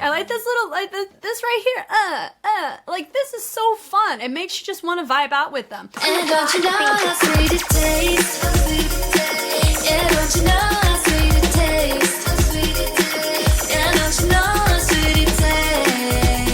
I like this little, like this right here. Like this is so fun. It makes you just want to vibe out with them. And don't you know how sweet it tastes? Yeah, don't you know how sweet it tastes? Yeah, don't you know how sweet it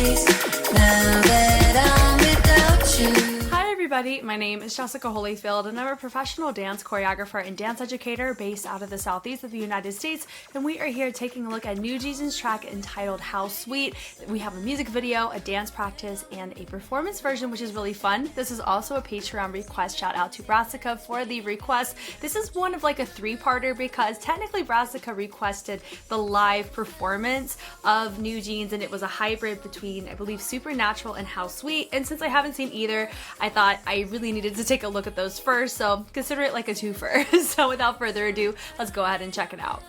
tastes? Now that I'm without you. Hi everybody, my name is Jessica Holyfield and I'm a professional dance choreographer and dance educator based out of the southeast of the United States, and we are here taking a look at NewJeans' track entitled How Sweet. We have a music video, a dance practice, and a performance version, which is really fun. This is also a Patreon request. Shout out to Brassica for the request. This is one of like a three-parter because technically Brassica requested the live performance of NewJeans, and it was a hybrid between, I believe, Supernatural and How Sweet, and since I haven't seen either, I thought I really needed to take a look at those first, so consider it like a twofer. So without further ado, let's go ahead and check it out.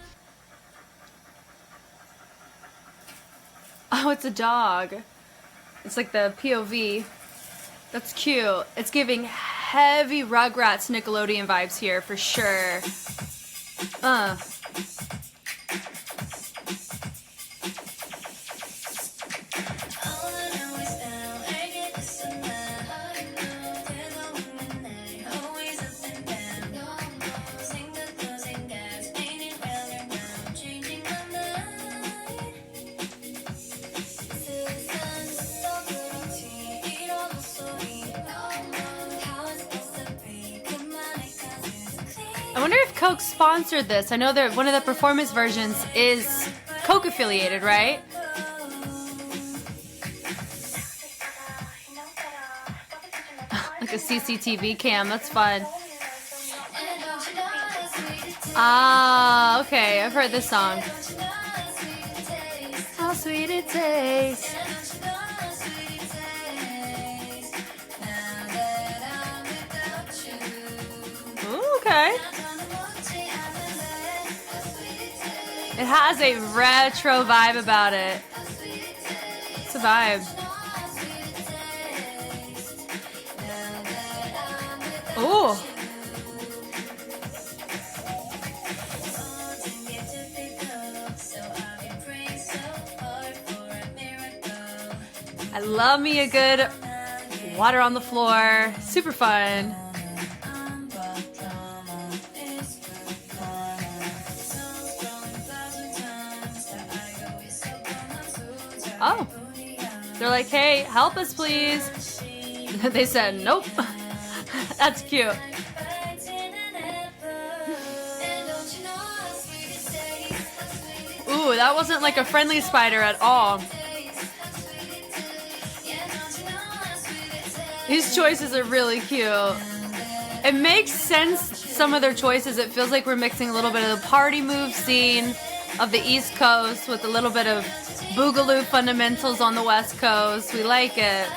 Oh, it's a dog. It's like the POV. That's cute. It's giving heavy Rugrats Nickelodeon vibes here for sure. I wonder if Coke sponsored this. I know that one of the performance versions is Coke affiliated, right? Like a CCTV cam, that's fun. Ah, okay, I've heard this song. How sweet it tastes. Ooh, okay. It has a retro vibe about it. It's a vibe. Ooh. I love me a good water on the floor. Super fun. Oh, they're like, hey, help us please. They said, nope. That's cute. Ooh, that wasn't like a friendly spider at all. These choices are really cute. It makes sense, some of their choices. It feels like we're mixing a little bit of the party move scene of the East Coast with a little bit of Boogaloo fundamentals on the West Coast. We like it.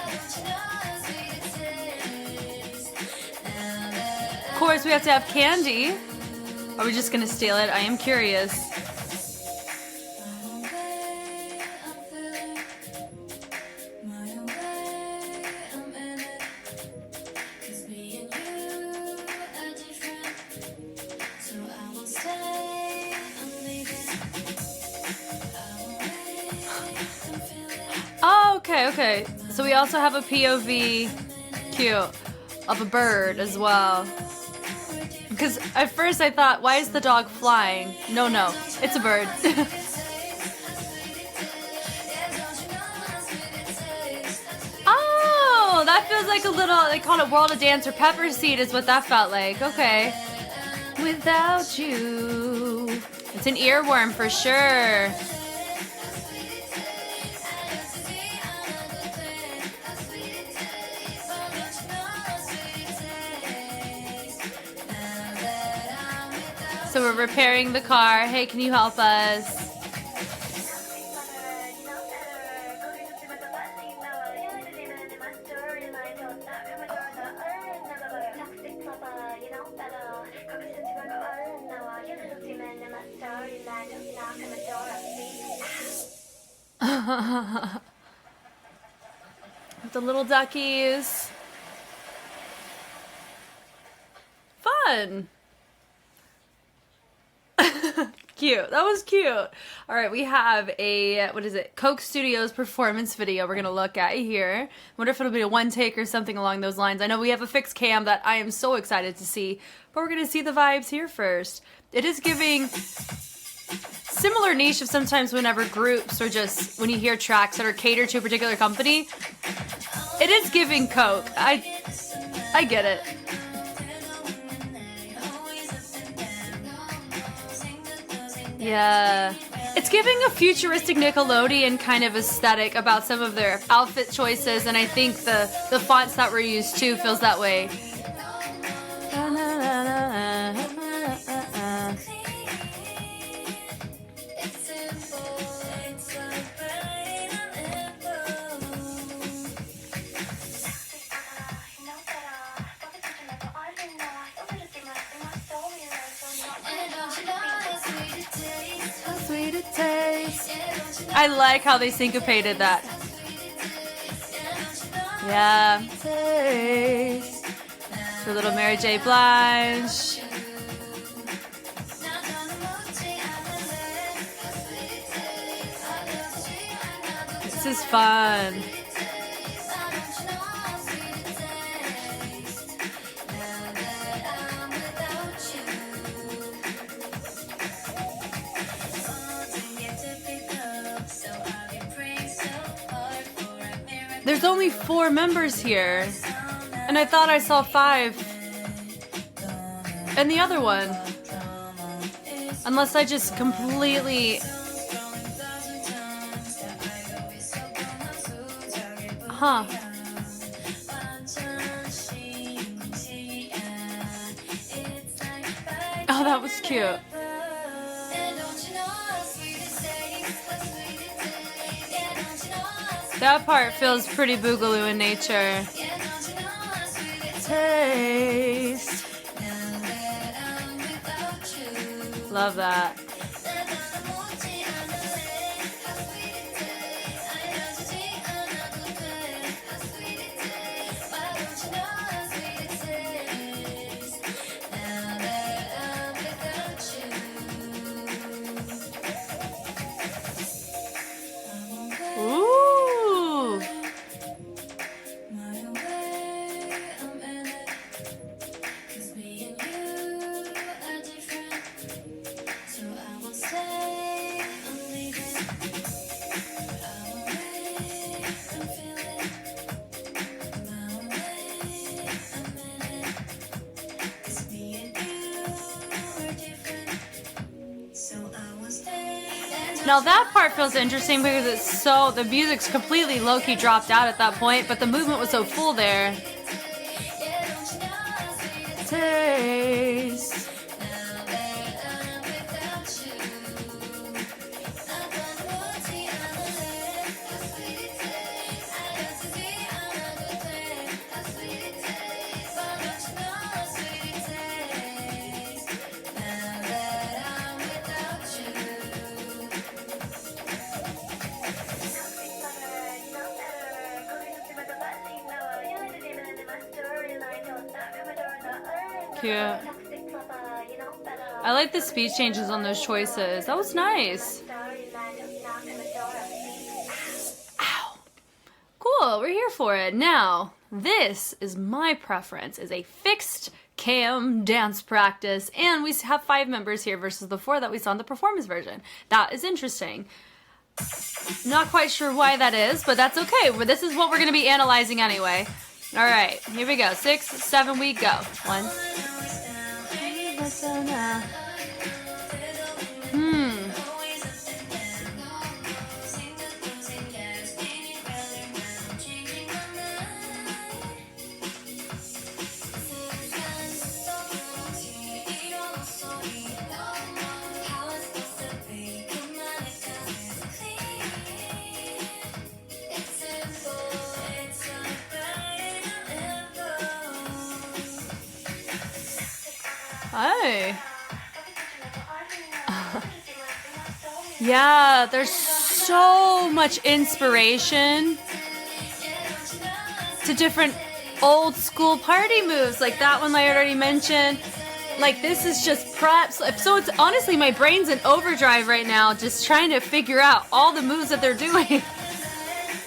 Of course, we have to have candy. Are we just gonna steal it? I am curious. Oh, okay. So we also have a POV, cute, of a bird as well. Because at first I thought, why is the dog flying? No, it's a bird. Oh, that feels like a little, they call it World of Dance or Pepper Seed is what that felt like. Okay. Without you. It's an earworm for sure. So we're repairing the car. Hey, can you help us? The little duckies. Fun. cute. That was cute. All right, we have a, what is it? Coke Studios performance video we're going to look at here. Wonder if it'll be a one take or something along those lines. I know we have a fixed cam that I am so excited to see, but we're going to see the vibes here first. It is giving similar niche of sometimes whenever groups or just when you hear tracks that are catered to a particular company. It is giving Coke. I get it. Yeah. It's giving a futuristic Nickelodeon kind of aesthetic about some of their outfit choices, and I think the fonts that were used too feels that way. I like how they syncopated that. Yeah. Taste. The little Mary J. Blige. This is fun. There's only 4 members here, and I thought I saw 5. And the other one. Unless I just completely... Huh. Oh, that was cute. That part feels pretty boogaloo in nature. Taste. Love that. Now that part feels interesting because it's so, the music's completely low-key dropped out at that point, but the movement was so full there. Taste. Cute. I like the speed changes on those choices. That was nice. Ow. Cool, we're here for it. Now, this is my preference, is a fixed cam dance practice, and we have 5 members here versus the 4 that we saw in the performance version. That is interesting. Not quite sure why that is, but that's okay. But this is what we're going to be analyzing anyway. All right, here we go. 6, 7, we go. 1. Hi. Yeah, there's so much inspiration to different old school party moves, like that one I already mentioned. Like, this is just prep. So it's honestly, my brain's in overdrive right now, just trying to figure out all the moves that they're doing.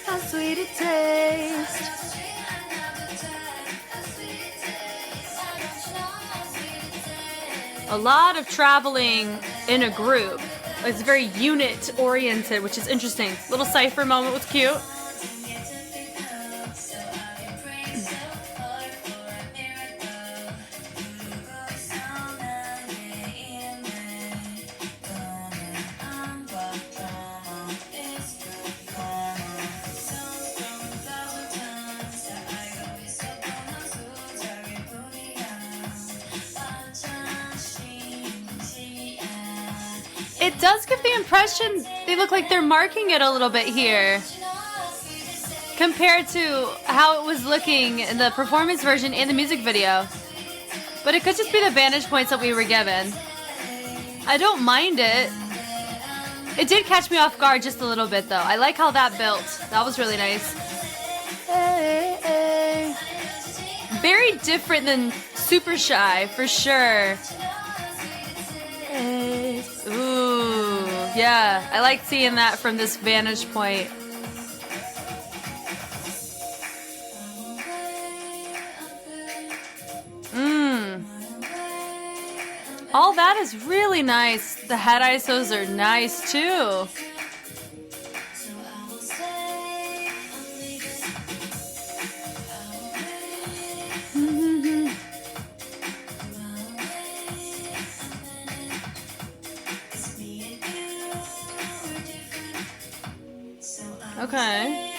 How sweet it tastes. A lot of traveling in a group. It's very unit oriented, which is interesting. Little cipher moment was cute. It does give the impression they look like they're marking it a little bit here compared to how it was looking in the performance version and the music video. But it could just be the vantage points that we were given. I don't mind it. It did catch me off guard just a little bit though. I like how that built. That was really nice. Hey, hey. Very different than Super Shy for sure. Ooh, yeah, I like seeing that from this vantage point. All that is really nice. The head ISOs are nice too. Okay.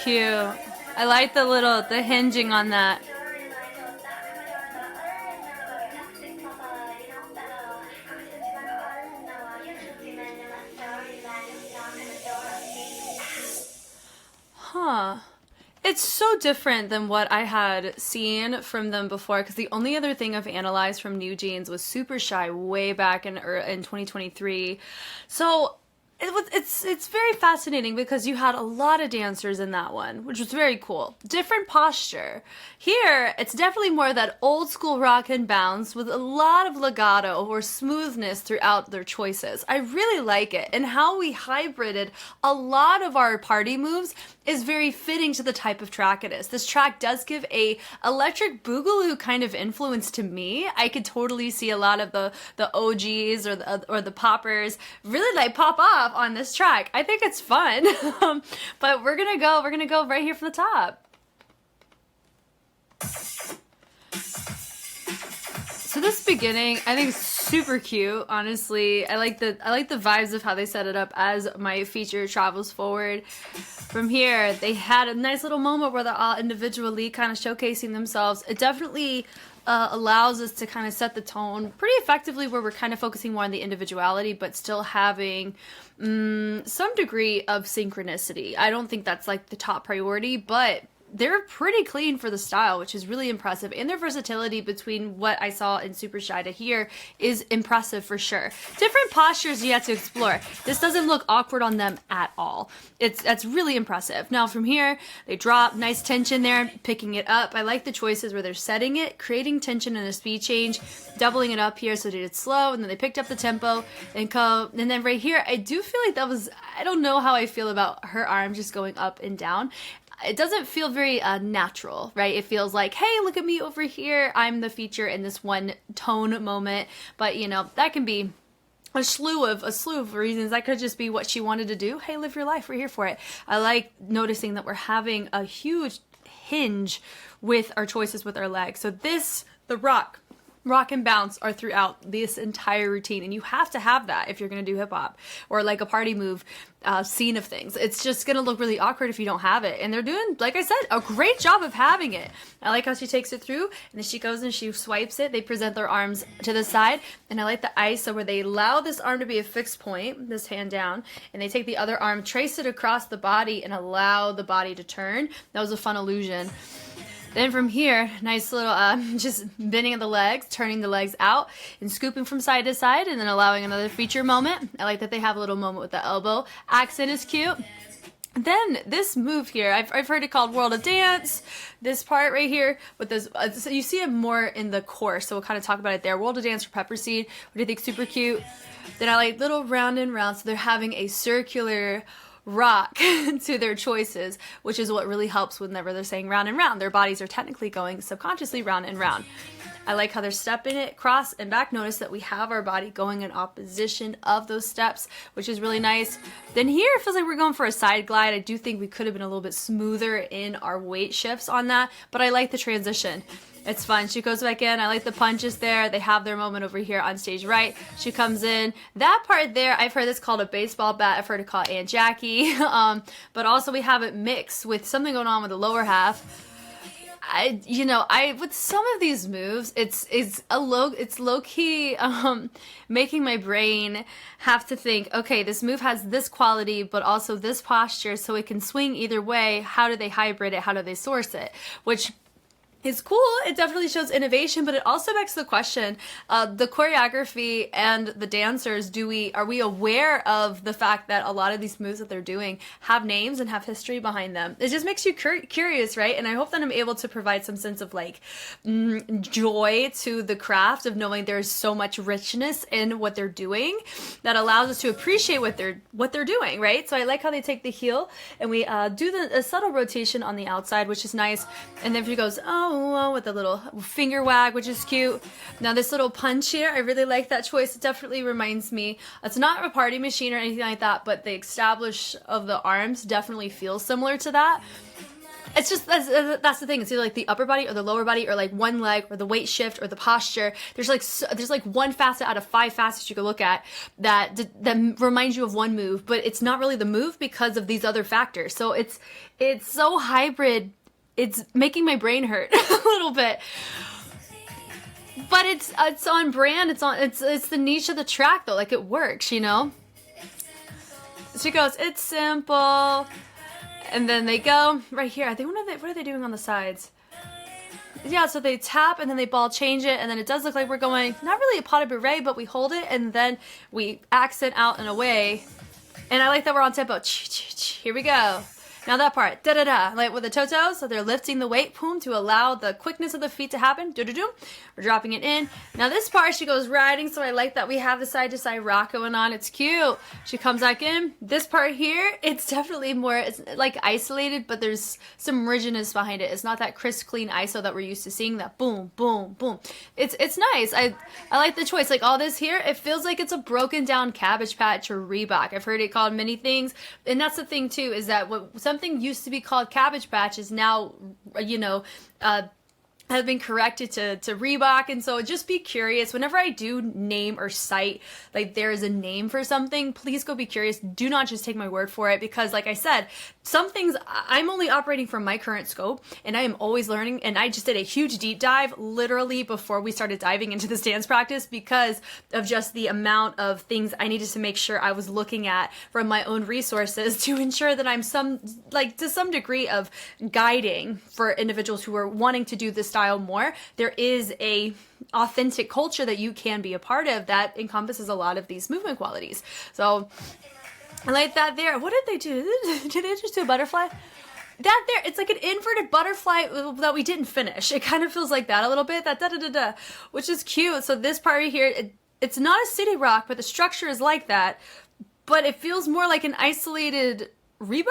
Cute. I like the hinging on that. Huh. It's so different than what I had seen from them before, because the only other thing I've analyzed from NewJeans was Super Shy way back in 2023. So it's very fascinating because you had a lot of dancers in that one, which was very cool. Different posture. Here, it's definitely more that old school rock and bounce with a lot of legato or smoothness throughout their choices. I really like it. And how we hybrided a lot of our party moves is very fitting to the type of track it is. This track does give a electric boogaloo kind of influence to me. I could totally see a lot of the OGs or the poppers really like pop off on this track. I think it's fun. But we're gonna go right here from the top. So this beginning, I think, is super cute. Honestly, I like the vibes of how they set it up as my feature travels forward. From here, they had a nice little moment where they're all individually kind of showcasing themselves. It definitely allows us to kind of set the tone pretty effectively, where we're kind of focusing more on the individuality, but still having some degree of synchronicity. I don't think that's like the top priority, but they're pretty clean for the style, which is really impressive. And their versatility between what I saw in Super Shy to here is impressive for sure. Different postures you have to explore. This doesn't look awkward on them at all. That's really impressive. Now from here, they drop, nice tension there, picking it up. I like the choices where they're setting it, creating tension in a speed change, doubling it up here so they did it slow, and then they picked up the tempo and go. And then right here, I do feel like that was, I don't know how I feel about her arm just going up and down. It doesn't feel very natural, right? It feels like, hey, look at me over here. I'm the feature in this one tone moment. But, you know, that can be a slew of reasons. That could just be what she wanted to do. Hey, live your life. We're here for it. I like noticing that we're having a huge hinge with our choices with our legs. So this, the rock rock and bounce are throughout this entire routine, and you have to have that if you're going to do hip hop or like a party move scene of things. It's just going to look really awkward if you don't have it, and they're doing, like I said, a great job of having it. I like how she takes it through, and then she goes and she swipes it. They present their arms to the side, and I like the ISO where they allow this arm to be a fixed point, this hand down, and they take the other arm, trace it across the body, and allow the body to turn. That was a fun illusion. Then from here, nice little just bending of the legs, turning the legs out and scooping from side to side, and then allowing another feature moment. I like that they have a little moment with the elbow. Accent is cute. Then this move here, I've heard it called World of Dance. This part right here with this, so you see it more in the course, so we'll kind of talk about it there. World of Dance for Pepper Seed, what do you think? Super cute. Then I like little round and round, so they're having a circular rock to their choices, which is what really helps whenever they're saying round and round. Their bodies are technically going subconsciously round and round. I like how they're stepping it cross and back. Notice that we have our body going in opposition of those steps, which is really nice. Then here it feels like we're going for a side glide. I do think we could have been a little bit smoother in our weight shifts on that, but I like the transition. It's fun. She goes back in. I like the punches there. They have their moment over here on stage right. She comes in. That part there, I've heard this called a baseball bat. I've heard it called Aunt Jackie. But also we have it mixed with something going on with the lower half. With some of these moves, it's low key making my brain have to think, okay, this move has this quality, but also this posture, so it can swing either way. How do they hybrid it? How do they source it? Which is cool. It definitely shows innovation, but it also begs the question, the choreography and the dancers, are we aware of the fact that a lot of these moves that they're doing have names and have history behind them? It just makes you curious, right? And I hope that I'm able to provide some sense of joy to the craft of knowing there's so much richness in what they're doing that allows us to appreciate what they're doing, right? So I like how they take the heel and we do a subtle rotation on the outside, which is nice. And then she goes, with a little finger wag, which is cute. Now this little punch here, I really like that choice. It definitely reminds me, it's not a party machine or anything like that, but the establish of the arms definitely feels similar to that. It's just, that's the thing. It's either like the upper body or the lower body or like one leg or the weight shift or the posture. There's like one facet out of 5 facets you could look at that reminds you of one move, but it's not really the move because of these other factors. So it's so hybrid. It's making my brain hurt a little bit, but it's on brand. It's the niche of the track though. Like it works, you know. She goes, it's simple, and then they go right here. I think what are they doing on the sides? Yeah, so they tap and then they ball change it, and then it does look like we're going not really a pas de bourrée, but we hold it and then we accent out and away. And I like that we're on tempo. Here we go. Now that part, da-da-da, like with the toe-toe, so they're lifting the weight, boom, to allow the quickness of the feet to happen, do-do-do. We're dropping it in. Now this part, she goes riding, so I like that we have the side-to-side rock going on. It's cute. She comes back in. This part here, it's definitely more, it's like isolated, but there's some rigidness behind it. It's not that crisp, clean ISO that we're used to seeing, that boom, boom, boom. It's nice. I like the choice. Like all this here, it feels like it's a broken down Cabbage Patch or Reebok. I've heard it called many things, and that's the thing too, is that something used to be called Cabbage Patch is now, have been corrected to Reebok. And so just be curious whenever I do name or cite like there is a name for something, please go be curious. Do not just take my word for it, because like I said, some things I'm only operating from my current scope and I am always learning. And I just did a huge deep dive literally before we started diving into this dance practice because of just the amount of things I needed to make sure I was looking at from my own resources to ensure that I'm to some degree of guiding for individuals who are wanting to do this style more. There is a authentic culture that you can be a part of that encompasses a lot of these movement qualities. So I like that there. What did they do? Did they just do a butterfly? That there, it's like an inverted butterfly that we didn't finish. It kind of feels like that a little bit, that da-da-da-da, which is cute. So this part right here, it's not a city rock, but the structure is like that, but it feels more like an isolated Reebok.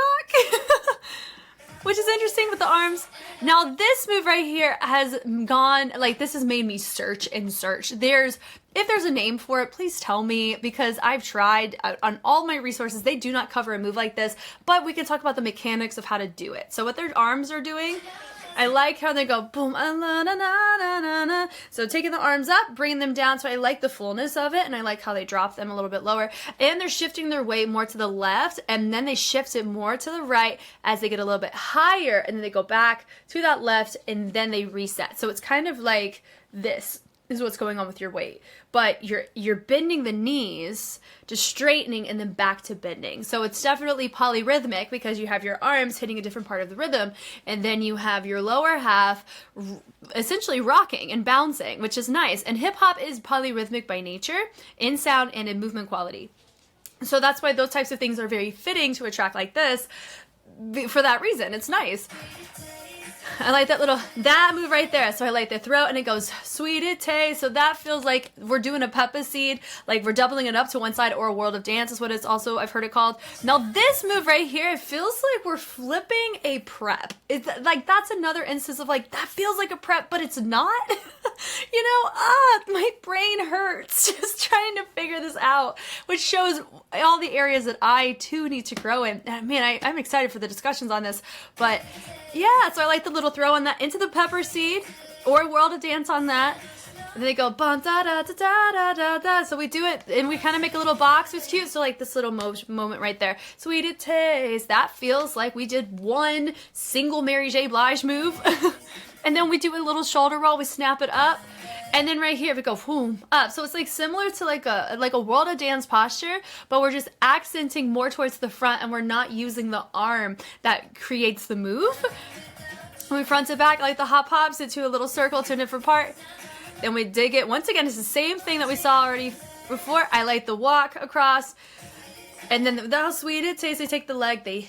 Which is interesting with the arms. Now this move right here has gone, like this has made me search and search. If there's a name for it, please tell me, because I've tried on all my resources. They do not cover a move like this, but we can talk about the mechanics of how to do it. So what their arms are doing, I like how they go boom, na na na na na. So taking the arms up, bringing them down. So I like the fullness of it, and I like how they drop them a little bit lower. And they're shifting their weight more to the left, and then they shift it more to the right as they get a little bit higher, and then they go back to that left, and then they reset. So it's kind of like this is what's going on with your weight, but you're bending the knees to straightening and then back to bending. So it's definitely polyrhythmic because you have your arms hitting a different part of the rhythm, and then you have your lower half essentially rocking and bouncing, which is nice. And hip hop is polyrhythmic by nature in sound and in movement quality. So that's why those types of things are very fitting to a track like this. For that reason, it's nice. I like that move right there. So I like the throat, and it goes sweetie tay. So that feels like we're doing a peppa seed, like we're doubling it up to one side, or a world of dance is what it's also, I've heard it called. Now this move right here, it feels like we're flipping a prep. It's like, that's another instance of like, that feels like a prep, but it's not. You know, my brain hurts just trying to figure this out, which shows all the areas that I too need to grow in. And man, I'm excited for the discussions on this, but yeah, so I like the little throw on that into the pepper seed, or world of dance on that. And they go bum da da da da da da da. So we do it, and we kind of make a little box. It's cute. So like this little moment right there, sweet it tastes. That feels like we did one single Mary J. Blige move, and then we do a little shoulder roll. We snap it up, and then right here we go boom up. So it's like similar to like a world of dance posture, but we're just accenting more towards the front, and we're not using the arm that creates the move. We front to back, like the hop hops into a little circle to a different part. Then we dig it. Once again, it's the same thing that we saw already before. I like the walk across. And then how sweet it tastes. They take the leg, they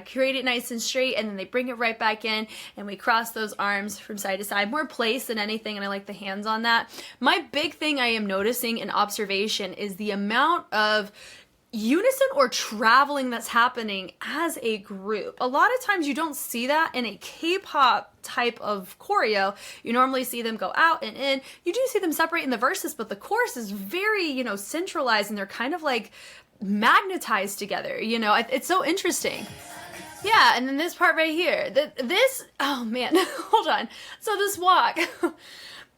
create it nice and straight, and then they bring it right back in, and we cross those arms from side to side. More place than anything, and I like the hands on that. My big thing I am noticing in observation is the amount of unison or traveling that's happening as a group. A lot of times you don't see that in a K-pop type of choreo. You normally see them go out and in. You do see them separate in the verses, but the chorus is very, centralized, and they're kind of like magnetized together. It's so interesting. Yeah, and then this part right here. Oh man, hold on. So this walk.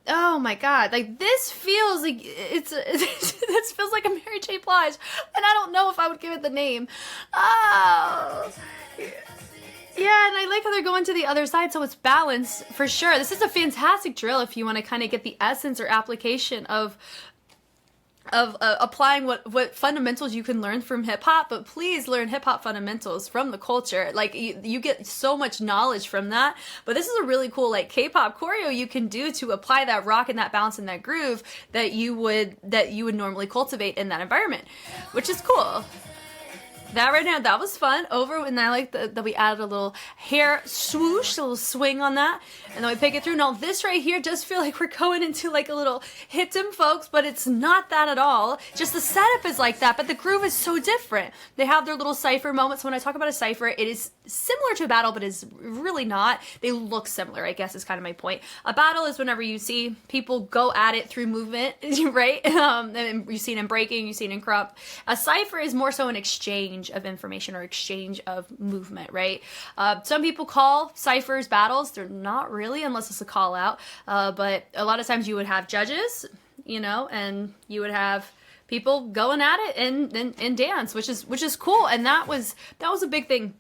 Oh my god, like this feels like this feels like a Mary J. Blige, and I don't know if I would give it the name. Oh, yeah, and I like how they're going to the other side, so it's balanced for sure. This is a fantastic drill if you want to kind of get the essence or application of applying what fundamentals you can learn from hip hop, but please learn hip hop fundamentals from the culture. Like you get so much knowledge from that. But this is a really cool like K-pop choreo you can do to apply that rock and that bounce and that groove that you would normally cultivate in that environment, which is cool. That right now, that was fun. And I like that we added a little hair swoosh, a little swing on that. And then we pick it through. Now this right here does feel like we're going into like a little hit them folks, but it's not that at all. Just the setup is like that, but the groove is so different. They have their little cipher moments. When I talk about a cipher, it is similar to a battle, but is really not. They look similar, I guess is kind of my point. A battle is whenever you see people go at it through movement, right? And you've seen in breaking, you've seen in crump. A cipher is more so an exchange of information or exchange of movement, right? Some people call ciphers battles. They're not really, unless it's a call out. But a lot of times you would have judges, and you would have people going at it in dance, which is cool. And that was a big thing.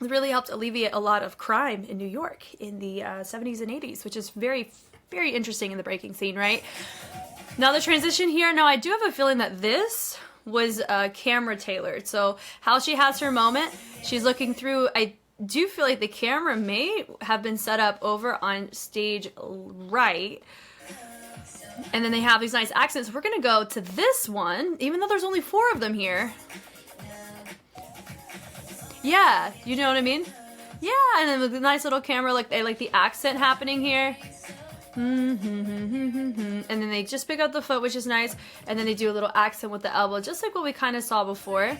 It really helped alleviate a lot of crime in New York in the 70s and 80s, which is very, very interesting in the breaking scene, right? Now the transition here. Now I do have a feeling that this was camera tailored. So how she has her moment, she's looking through. I do feel like the camera may have been set up over on stage right. And then they have these nice accents. We're gonna go to this one, even though there's only 4 of them here. Yeah, you know what I mean? Yeah, and then the nice little camera, like I like the accent happening here. And then they just pick up the foot, which is nice, and then they do a little accent with the elbow, just like what we kind of saw before.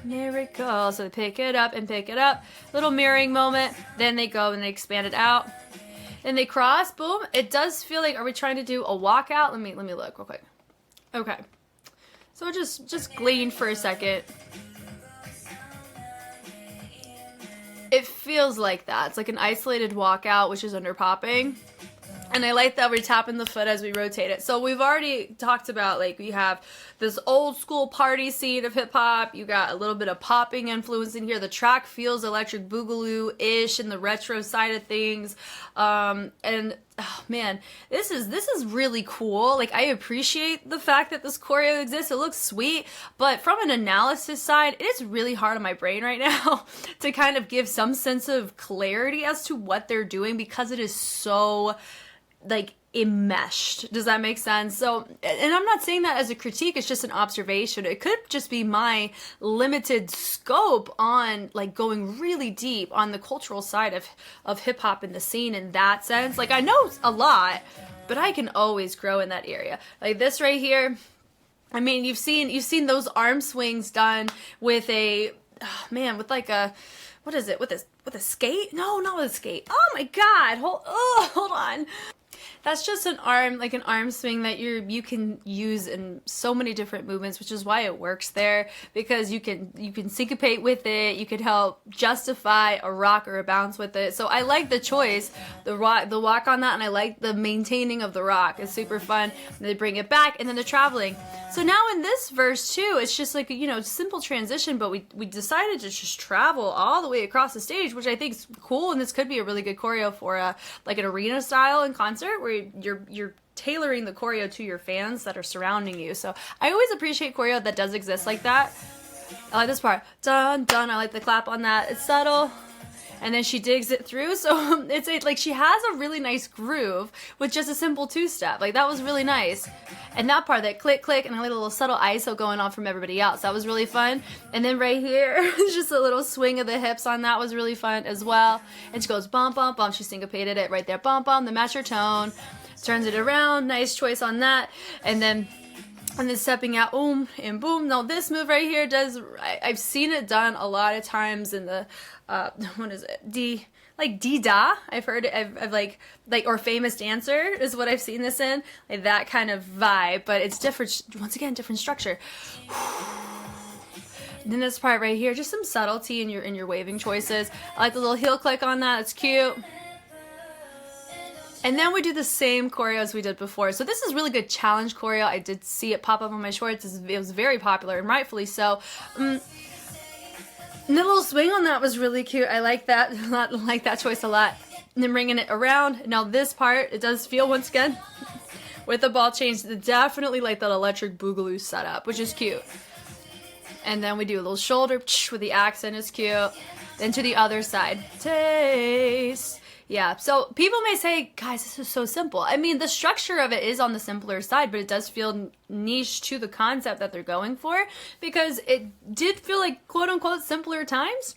Miracle. So they pick it up and pick it up, little mirroring moment. Then they go and they expand it out, and they cross. Boom. It does feel like, are we trying to do a walkout? Let me look real quick. Okay, so just glean for a second. If feels like that. It's like an isolated walkout, which is under popping. And I like that we're tapping the foot as we rotate it. So we've already talked about, like, we have this old school party scene of hip hop. You got a little bit of popping influence in here. The track feels electric boogaloo-ish in the retro side of things. And oh man, this is really cool. Like, I appreciate the fact that this choreo exists. It looks sweet, but from an analysis side, it's really hard on my brain right now to kind of give some sense of clarity as to what they're doing, because it is so, like, enmeshed. Does that make sense? So, and I'm not saying that as a critique, it's just an observation. It could just be my limited scope on, like, going really deep on the cultural side of hip hop in the scene in that sense. Like, I know a lot, but I can always grow in that area. Like this right here, I mean, you've seen those arm swings done with a, oh man, with like a, what is it? With a skate? No, not with a skate. Oh my God. Hold on. That's just an arm swing that you can use in so many different movements, which is why it works there, because you can syncopate with it, you can help justify a rock or a bounce with it. So I like the choice, the walk on that, and I like the maintaining of the rock. It's super fun. And they bring it back, and then the traveling. So now in this verse too, it's just like, you know, simple transition, but we decided to just travel all the way across the stage, which I think is cool, and this could be a really good choreo for like an arena style in concert where you're tailoring the choreo to your fans that are surrounding you. So I always appreciate choreo that does exist like that. I like this part. Dun, dun. I like the clap on that. It's subtle. And then she digs it through. So it's like she has a really nice groove with just a simple two-step. Like, that was really nice. And that part, that click, click, and I like a little subtle ISO going on from everybody else. That was really fun. And then right here, just a little swing of the hips on that was really fun as well. And she goes bump, bump, bump. She syncopated it right there. Bump, bump, the match her tone. Turns it around. Nice choice on that. And then stepping out, boom, and boom. Now this move right here I've seen it done a lot of times in the, what is it? D-da. I've heard it, I've like, or famous dancer is what I've seen this in. Like that kind of vibe, but it's different, once again, different structure. Then this part right here, just some subtlety in your waving choices. I like the little heel click on that, it's cute. And then we do the same choreo as we did before. So this is really good challenge choreo. I did see it pop up on my shorts. It was very popular, and rightfully so. And the little swing on that was really cute. I like that. I like that choice a lot. And then bringing it around. Now this part, it does feel, once again, with the ball change, definitely like that electric boogaloo setup, which is cute. And then we do a little shoulder with the accent, is cute. Then to the other side. Taste. Yeah, so people may say, guys, this is so simple. I mean, the structure of it is on the simpler side, but it does feel niche to the concept that they're going for, because it did feel like quote-unquote simpler times.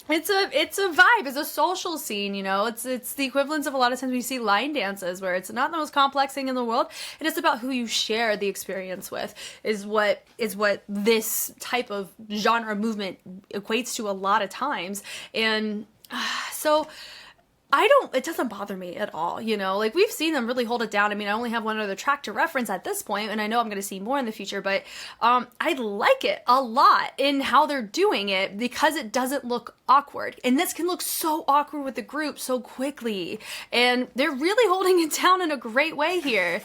It's a vibe. It's a social scene, you know. It's the equivalence of a lot of times we see line dances where it's not the most complex thing in the world, and it's about who you share the experience with is what this type of genre movement equates to a lot of times. And so it doesn't bother me at all, you know, like we've seen them really hold it down. I mean, I only have one other track to reference at this point, and I know I'm going to see more in the future, but I like it a lot in how they're doing it because it doesn't look awkward. And this can look so awkward with the group so quickly, and they're really holding it down in a great way here.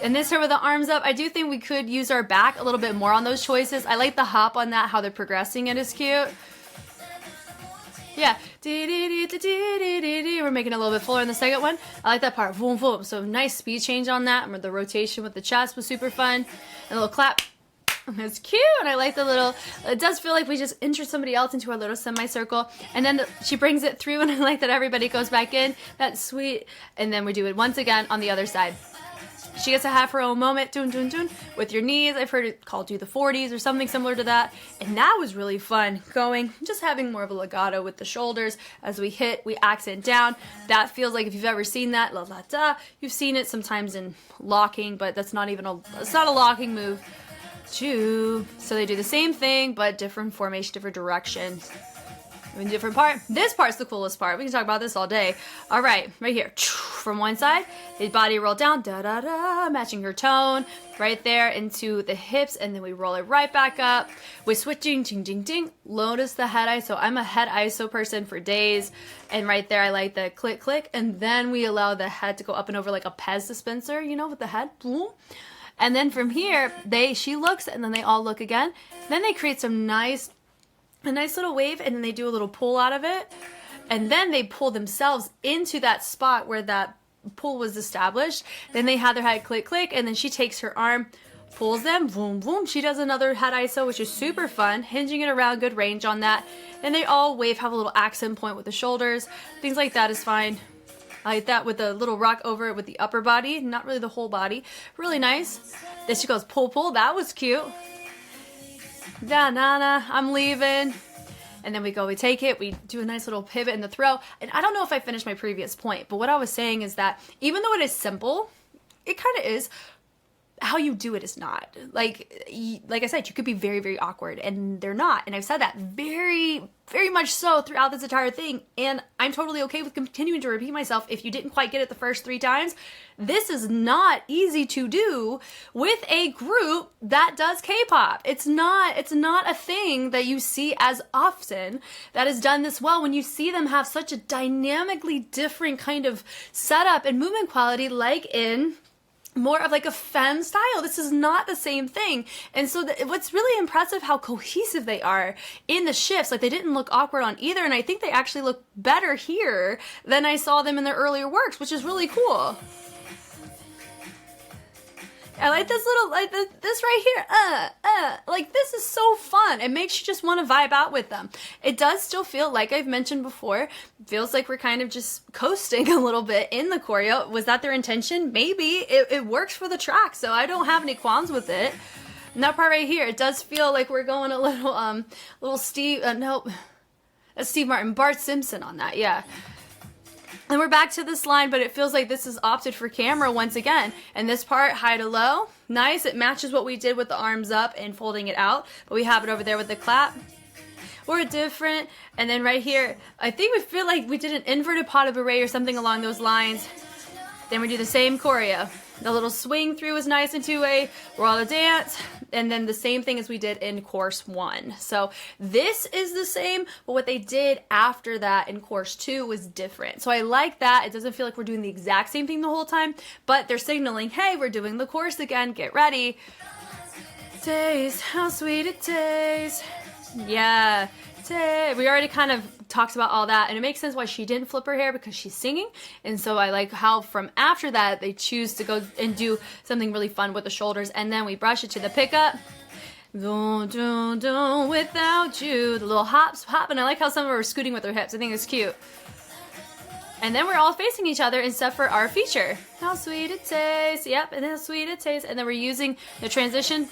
And this here with the arms up, I do think we could use our back a little bit more on those choices. I like the hop on that, how they're progressing it is cute. Yeah, we're making it a little bit fuller in the second one. I like that part, boom, boom. So nice speed change on that. And the rotation with the chest was super fun. And a little clap. It's cute, and I like the little, it does feel like we just enter somebody else into our little semicircle, and then she brings it through, and I like that everybody goes back in. That's sweet. And then we do it once again on the other side. She gets to have her own moment, dun, dun, dun, with your knees. I've heard it called do the 40s or something similar to that. And that was really fun going, just having more of a legato with the shoulders. As we hit, we accent down. That feels like if you've ever seen that, la la da, you've seen it sometimes in locking, but that's not even it's not a locking move. So they do the same thing, but different formation, different direction. Different part. This part's the coolest part. We can talk about this all day. All right, right here. From one side, the body roll down, da da da, matching her tone. Right there into the hips, and then we roll it right back up. We're switching, ding ding ding. Notice the head ISO. I'm a head ISO person for days, and right there I like the click click, and then we allow the head to go up and over like a Pez dispenser, you know, with the head. Boom. And then from here, she looks, and then they all look again. Then they create a nice little wave, and then they do a little pull out of it, and then they pull themselves into that spot where that pull was established. Then they have their head click click, and then she takes her arm, pulls them, boom boom. She does another head ISO, which is super fun, hinging it around, good range on that. And they all wave, have a little accent point with the shoulders, things like that is fine. I like that with a little rock over it with the upper body, not really the whole body. Really nice. Then she goes pull pull, that was cute. Da nana, I'm leaving. And then we take it, we do a nice little pivot in the throw. And I don't know if I finished my previous point, but what I was saying is that even though it is simple, it kind of is, how you do it is not. Like I said, you could be very, very awkward, and they're not. And I've said that very, very much so throughout this entire thing. And I'm totally okay with continuing to repeat myself if you didn't quite get it the first 3 times. This is not easy to do with a group that does K-pop. It's not a thing that you see as often that is done this well, when you see them have such a dynamically different kind of setup and movement quality, like in more of like a femme style. This is not the same thing. And so what's really impressive, how cohesive they are in the shifts. Like, they didn't look awkward on either, and I think they actually look better here than I saw them in their earlier works, which is really cool. I like this little, like this right here, like this is so fun. It makes you just want to vibe out with them. It does still feel, like I've mentioned before, feels like we're kind of just coasting a little bit in the choreo. Was that their intention? Maybe. It works for the track, so I don't have any qualms with it. And that part right here, it does feel like we're going a little Steve, no, that's Steve Martin, Bart Simpson on that, yeah. And we're back to this line, but it feels like this is opted for camera once again. And this part, high to low, nice. It matches what we did with the arms up and folding it out, but we have it over there with the clap. We're different. And then right here, I think we feel like we did an inverted pas de bourrée or something along those lines. Then we do the same choreo. The little swing through is nice and two-way. We're all a dance. And then the same thing as we did in course 1. So this is the same, but what they did after that in course 2 was different. So I like that. It doesn't feel like we're doing the exact same thing the whole time, but they're signaling, hey, we're doing the course again. Get ready. Taste, how sweet it tastes. Yeah. We already kind of talked about all that, and it makes sense why she didn't flip her hair, because she's singing. And so I like how from after that they choose to go and do something really fun with the shoulders, and then we brush it to the pickup. Don't without you. The little hops, hop, and I like how some of them are scooting with their hips. I think it's cute. And then we're all facing each other except for our feature. How sweet it tastes. Yep, and how sweet it tastes. And then we're using the transition.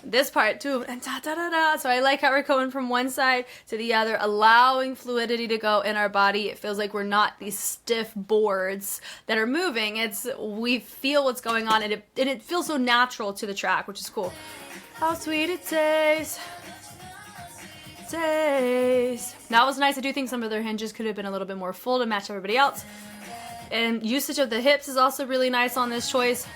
This part too, and da da da da. So I like how we're going from one side to the other, allowing fluidity to go in our body. It feels like we're not these stiff boards that are moving. We feel what's going on, and it feels so natural to the track, which is cool. How sweet it tastes. That was nice. I do think some of their hinges could have been a little bit more full to match everybody else. And usage of the hips is also really nice on this choice.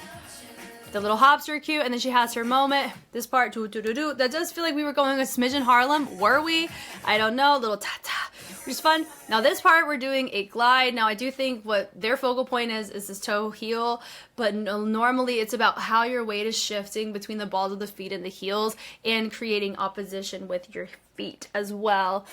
The little hops are cute, and then she has her moment. This part, that does feel like we were going a smidgen Harlem. Were we? I don't know. Little ta-ta, which is fun. Now this part, we're doing a glide. Now I do think what their focal point is this toe heel, but normally it's about how your weight is shifting between the balls of the feet and the heels, and creating opposition with your feet as well.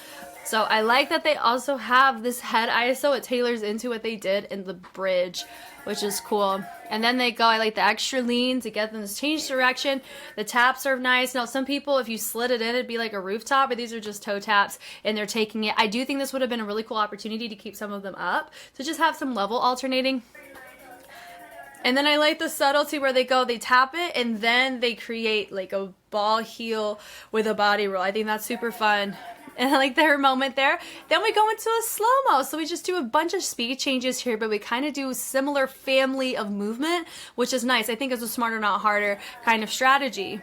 So I like that they also have this head ISO. It tailors into what they did in the bridge, which is cool. And then they go, I like the extra lean to get them to change direction. The taps are nice. Now some people, if you slid it in, it'd be like a rooftop, but these are just toe taps, and they're taking it. I do think this would have been a really cool opportunity to keep some of them up, to just have some level alternating. And then I like the subtlety where they tap it, and then they create like a ball heel with a body roll. I think that's super fun. And I like their moment there. Then we go into a slow-mo. So we just do a bunch of speed changes here, but we kind of do a similar family of movement, which is nice. I think it's a smarter, not harder kind of strategy.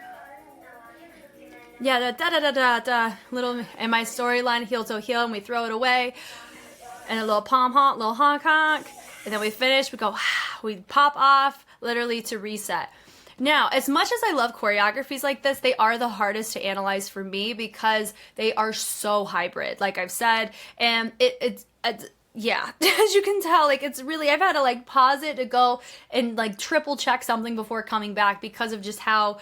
yeah, da da da da da, little, and my storyline, heel to heel, and we throw it away, and a little pom honk, little honk honk, and then we finish, we go, we pop off, literally to reset. Now, as much as I love choreographies like this, they are the hardest to analyze for me because they are so hybrid, like I've said, and it's yeah, as you can tell, like it's really, I've had to like pause it to go and like triple check something before coming back because of just how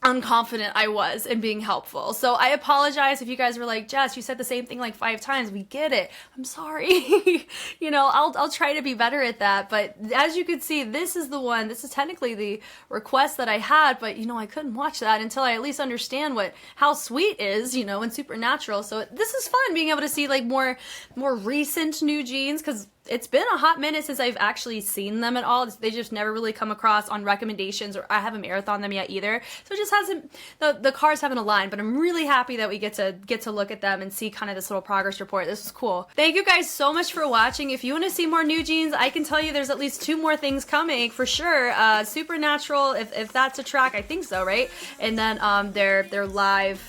unconfident I was in being helpful. So I apologize if you guys were like, Jess, you said the same thing like 5 times. We get it. I'm sorry. You know, I'll try to be better at that. But as you can see, this is the one, this is technically the request that I had, but you know, I couldn't watch that until I at least understand what How Sweet is, you know, and Supernatural. So this is fun being able to see like more recent NewJeans, because it's been a hot minute since I've actually seen them at all. They just never really come across on recommendations, or I haven't marathoned them yet either. So it just hasn't, the cars haven't aligned, but I'm really happy that we get to look at them and see kind of this little progress report. This is cool. Thank you guys so much for watching. If you want to see more NewJeans, I can tell you there's at least 2 more things coming for sure. Supernatural, if that's a track, I think so, right? And then their live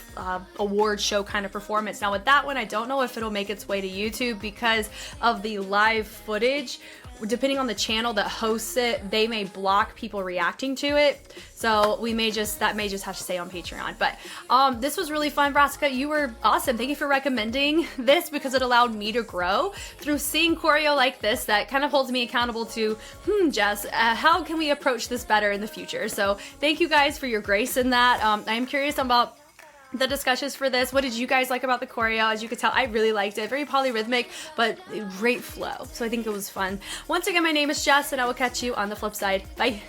award show kind of performance. Now with that one, I don't know if it'll make its way to YouTube because of the live footage. Depending on the channel that hosts it, they may block people reacting to it. So that may just have to stay on Patreon. But this was really fun, Brassica. You were awesome. Thank you for recommending this because it allowed me to grow through seeing choreo like this that kind of holds me accountable to, Jess, how can we approach this better in the future? So thank you guys for your grace in that. I am curious about the discussions for this. What did you guys like about the choreo? As you could tell, I really liked it. Very polyrhythmic, but great flow. So I think it was fun. Once again, my name is Jess, and I will catch you on the flip side. Bye.